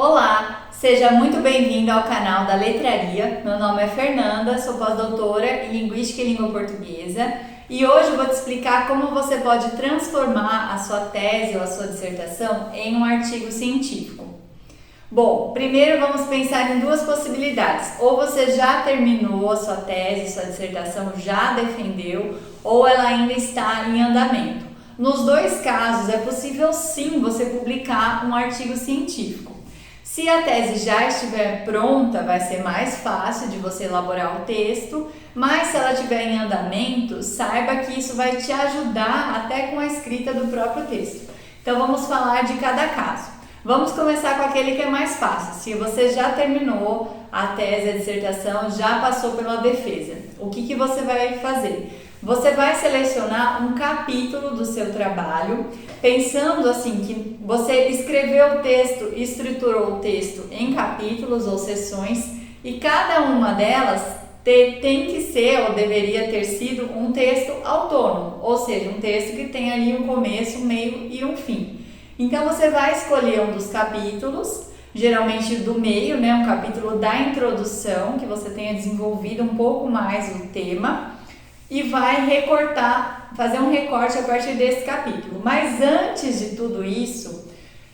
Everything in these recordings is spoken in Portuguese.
Olá, seja muito bem-vindo ao canal da Letraria. Meu nome é Fernanda, sou pós-doutora em Linguística e Língua Portuguesa e hoje eu vou te explicar como você pode transformar a sua tese ou a sua dissertação em um artigo científico. Bom, primeiro vamos pensar em duas possibilidades. Ou você já terminou a sua tese, sua dissertação, já defendeu, ou ela ainda está em andamento. Nos dois casos é possível sim você publicar um artigo científico. Se a tese já estiver pronta, vai ser mais fácil de você elaborar o texto, mas se ela estiver em andamento, saiba que isso vai te ajudar até com a escrita do próprio texto. Então vamos falar de cada caso. Vamos começar com aquele que é mais fácil. Se você já terminou a tese, a dissertação, já passou pela defesa, o que você vai fazer? Você vai selecionar um capítulo do seu trabalho, pensando assim que você escreveu o texto, estruturou o texto em capítulos ou seções e cada uma delas tem que ser ou deveria ter sido um texto autônomo, ou seja, um texto que tem ali um começo, um meio e um fim. Então você vai escolher um dos capítulos, geralmente do meio, né, um capítulo da introdução, que você tenha desenvolvido um pouco mais o tema, e vai recortar, fazer um recorte a partir desse capítulo. Mas antes de tudo isso,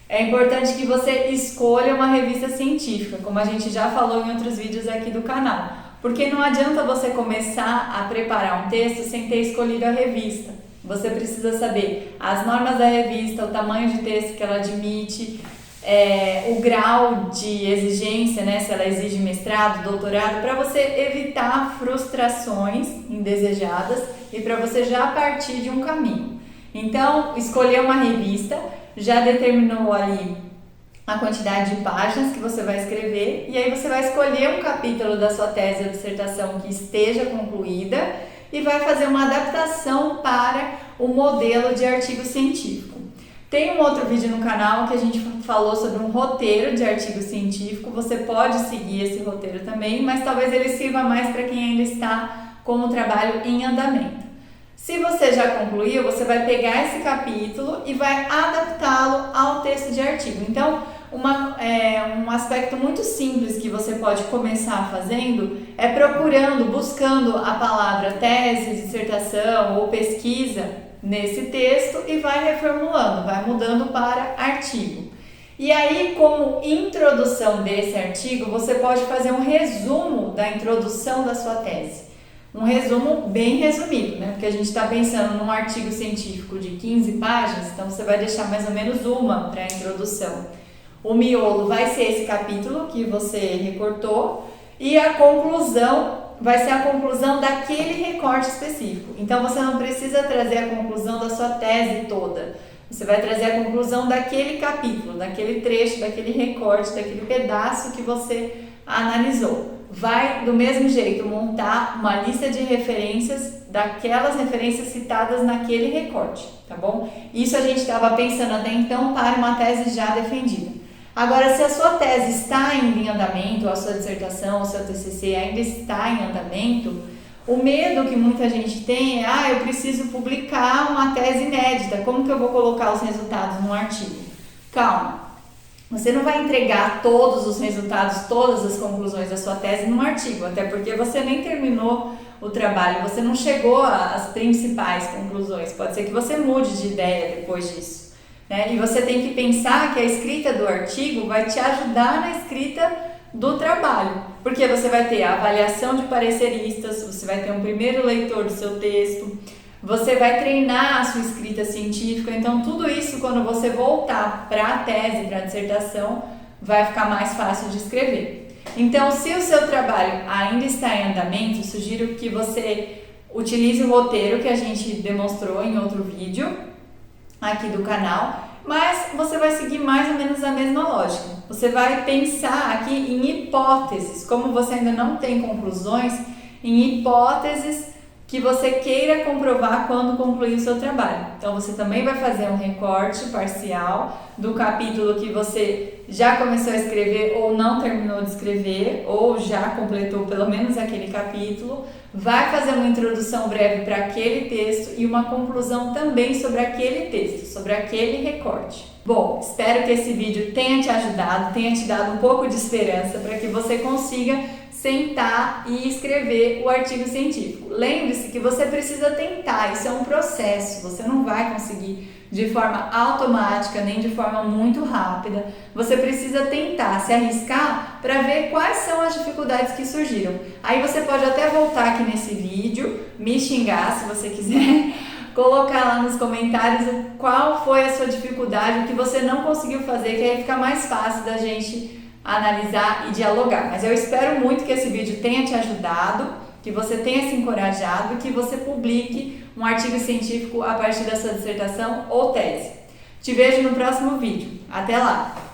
é importante que você escolha uma revista científica, como a gente já falou em outros vídeos aqui do canal, porque não adianta você começar a preparar um texto sem ter escolhido a revista. Você precisa saber as normas da revista, o tamanho de texto que ela admite, o grau de exigência, né, se ela exige mestrado, doutorado, para você evitar frustrações indesejadas e para você já partir de um caminho. Então, escolher uma revista, já determinou ali a quantidade de páginas que você vai escrever e aí você vai escolher um capítulo da sua tese ou dissertação que esteja concluída e vai fazer uma adaptação para o modelo de artigo científico. Tem um outro vídeo no canal que a gente falou sobre um roteiro de artigo científico, você pode seguir esse roteiro também, mas talvez ele sirva mais para quem ainda está com o trabalho em andamento. Se você já concluiu, você vai pegar esse capítulo e vai adaptá-lo ao texto de artigo. Então, um aspecto muito simples que você pode começar fazendo é buscando a palavra tese, dissertação ou pesquisa nesse texto e vai reformulando, vai mudando para artigo. E aí, como introdução desse artigo, você pode fazer um resumo da introdução da sua tese. Um resumo bem resumido, né? Porque a gente está pensando num artigo científico de 15 páginas, então você vai deixar mais ou menos uma para a introdução. O miolo vai ser esse capítulo que você recortou e a conclusão vai ser a conclusão daquele recorte específico. Então você não precisa trazer a conclusão da sua tese toda. Você vai trazer a conclusão daquele capítulo, daquele trecho, daquele recorte, daquele pedaço que você analisou. Vai do mesmo jeito montar uma lista de referências daquelas referências citadas naquele recorte, tá bom? Isso a gente estava pensando até então para uma tese já defendida. Agora, se a sua tese está ainda em andamento, ou a sua dissertação, ou o seu TCC ainda está em andamento, o medo que muita gente tem é, eu preciso publicar uma tese inédita, como que eu vou colocar os resultados num artigo? Calma, você não vai entregar todos os resultados, todas as conclusões da sua tese num artigo, até porque você nem terminou o trabalho, você não chegou às principais conclusões, pode ser que você mude de ideia depois disso. E você tem que pensar que a escrita do artigo vai te ajudar na escrita do trabalho, porque você vai ter a avaliação de pareceristas, você vai ter um primeiro leitor do seu texto, você vai treinar a sua escrita científica, então tudo isso quando você voltar para a tese, para a dissertação, vai ficar mais fácil de escrever. Então, se o seu trabalho ainda está em andamento, sugiro que você utilize o roteiro que a gente demonstrou em outro vídeo aqui do canal, mas você vai seguir mais ou menos a mesma lógica. Você vai pensar aqui em hipóteses, como você ainda não tem conclusões, em hipóteses que você queira comprovar quando concluir o seu trabalho. Então você também vai fazer um recorte parcial do capítulo que você já começou a escrever ou não terminou de escrever, ou já completou pelo menos aquele capítulo, vai fazer uma introdução breve para aquele texto e uma conclusão também sobre aquele texto, sobre aquele recorte. Bom, espero que esse vídeo tenha te ajudado, tenha te dado um pouco de esperança para que você consiga sentar e escrever o artigo científico. Lembre-se que você precisa tentar, isso é um processo, você não vai conseguir de forma automática nem de forma muito rápida. Você precisa tentar, se arriscar para ver quais são as dificuldades que surgiram. Aí você pode até voltar aqui nesse vídeo, me xingar se você quiser, colocar lá nos comentários qual foi a sua dificuldade, o que você não conseguiu fazer, que aí fica mais fácil da gente analisar e dialogar. Mas eu espero muito que esse vídeo tenha te ajudado, que você tenha se encorajado e que você publique um artigo científico a partir da sua dissertação ou tese. Te vejo no próximo vídeo. Até lá!